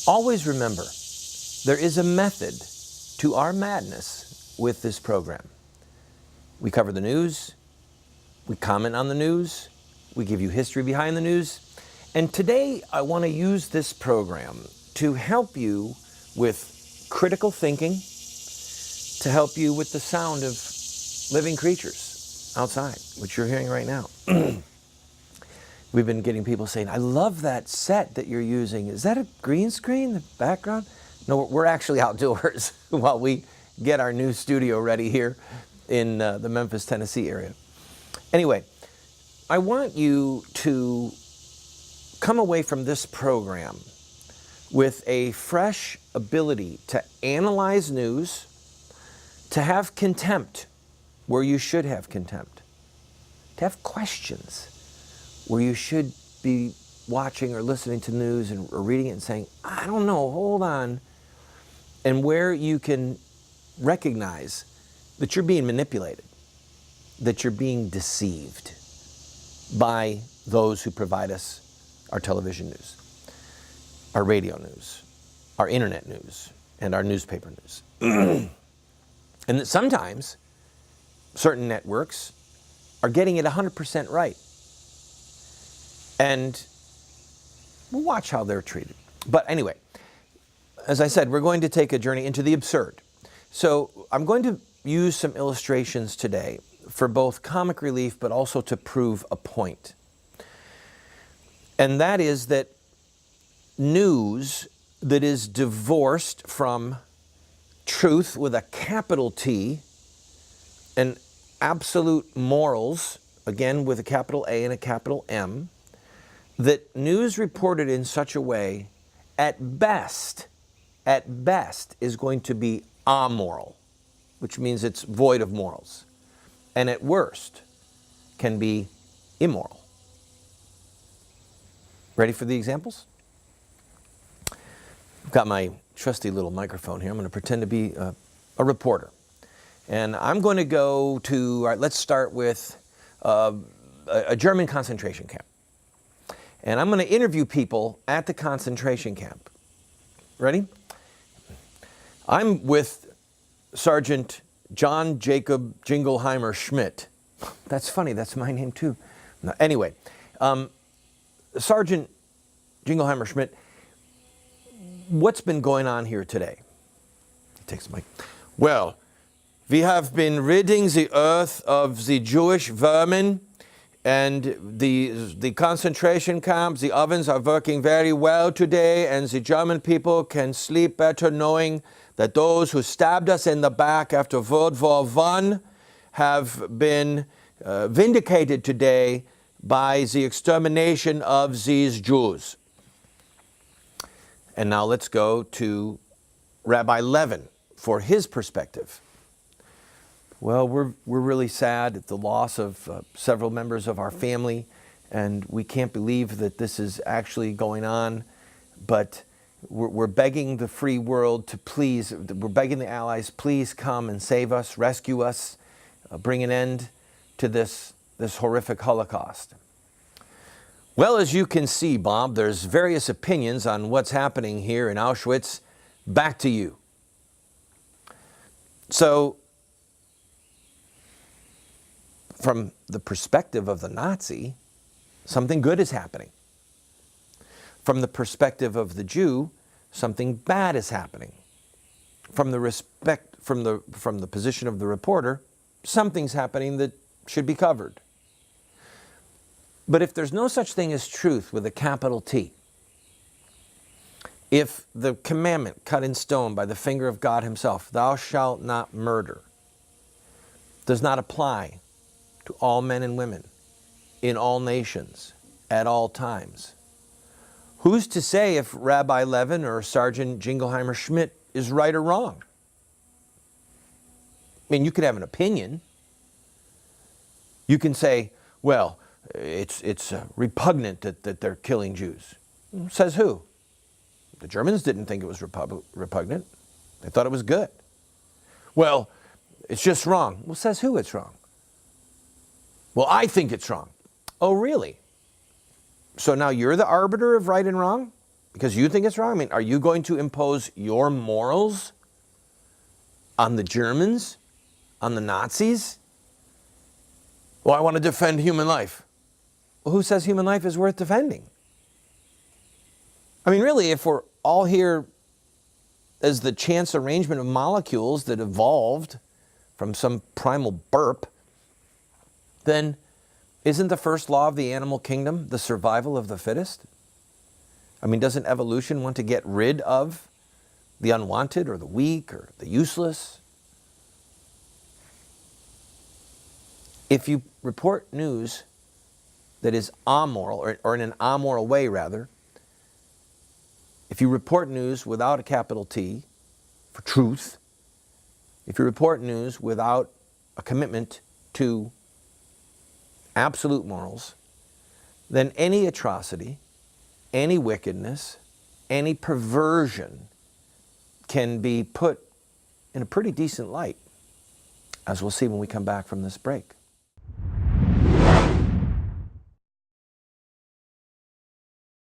Always remember, there is a method to our madness with this program. We cover the news, we comment on the news, we give you history behind the news, and today I want to use this program to help you with critical thinking, to help you with the sound of living creatures outside, which you're hearing right now. We've been getting people saying, I love that set that you're using. Is that a green screen, the background? No, we're actually outdoors while we get our new studio ready here in the Memphis, Tennessee area. Anyway, I want you to come away from this program with a fresh ability to analyze news, to have contempt where you should have contempt, to have questions where you should be watching or listening to news or reading it and saying, I don't know, hold on, and where you can recognize that you're being manipulated, that you're being deceived by those who provide us our television news, our radio news, our internet news, and our newspaper news. And that sometimes certain networks are getting it 100% right. And we'll watch how they're treated. But anyway, as I said, we're going to take a journey into the absurd. So I'm going to use some illustrations today for both comic relief, but also to prove a point. And that is that news that is divorced from truth with a capital T and absolute morals, again with a capital A and a capital M, that news reported in such a way, at best, is going to be amoral, which means it's void of morals, and at worst can be immoral. Ready for the examples? I've got my trusty little microphone here. I'm going to pretend to be a reporter. And I'm going to go to, all right, let's start with a German concentration camp. And I'm going to interview people at the concentration camp. Ready? I'm with Sergeant John Jacob Jingleheimer Schmidt. That's funny, that's my name too. No, anyway, Sergeant Jingleheimer Schmidt, what's been going on here today? He takes the mic. Well, we have been ridding the earth of the Jewish vermin, and the concentration camps, the ovens are working very well today, and the German people can sleep better knowing that those who stabbed us in the back after World War I have been vindicated today by the extermination of these Jews. And now let's go to Rabbi Levin for his perspective. Well, we're really sad at the loss of several members of our family, and we can't believe that this is actually going on, but we're begging the free world to please, we're begging the Allies, please come and save us, rescue us, bring an end to this horrific Holocaust. Well, as you can see, Bob, there's various opinions on what's happening here in Auschwitz. Back to you. So, from the perspective of the Nazi, something good is happening. From the perspective of the Jew, something bad is happening. From the position of the reporter, something's happening that should be covered. But if there's no such thing as truth with a capital T, if the commandment cut in stone by the finger of God himself, thou shalt not murder, does not apply to all men and women, in all nations, at all times, who's to say if Rabbi Levin or Sergeant Jingleheimer Schmidt is right or wrong? I mean, you could have an opinion. You can say, well, it's repugnant that they're killing Jews. Says who? The Germans didn't think it was repugnant. They thought it was good. Well, it's just wrong. Well, says who it's wrong? Well, I think it's wrong. Oh, really? So now you're the arbiter of right and wrong? because you think it's wrong? I mean, are you going to impose your morals on the Germans, on the Nazis? Well, I want to defend human life. Well, who says human life is worth defending? I mean, really, if we're all here as the chance arrangement of molecules that evolved from some primal burp, then isn't the first law of the animal kingdom the survival of the fittest? I mean, doesn't evolution want to get rid of the unwanted or the weak or the useless? If you report news that is amoral, or in an amoral way rather, if you report news without a capital T for truth, if you report news without a commitment to absolute morals, then any atrocity, any wickedness, any perversion can be put in a pretty decent light, as we'll see when we come back from this break.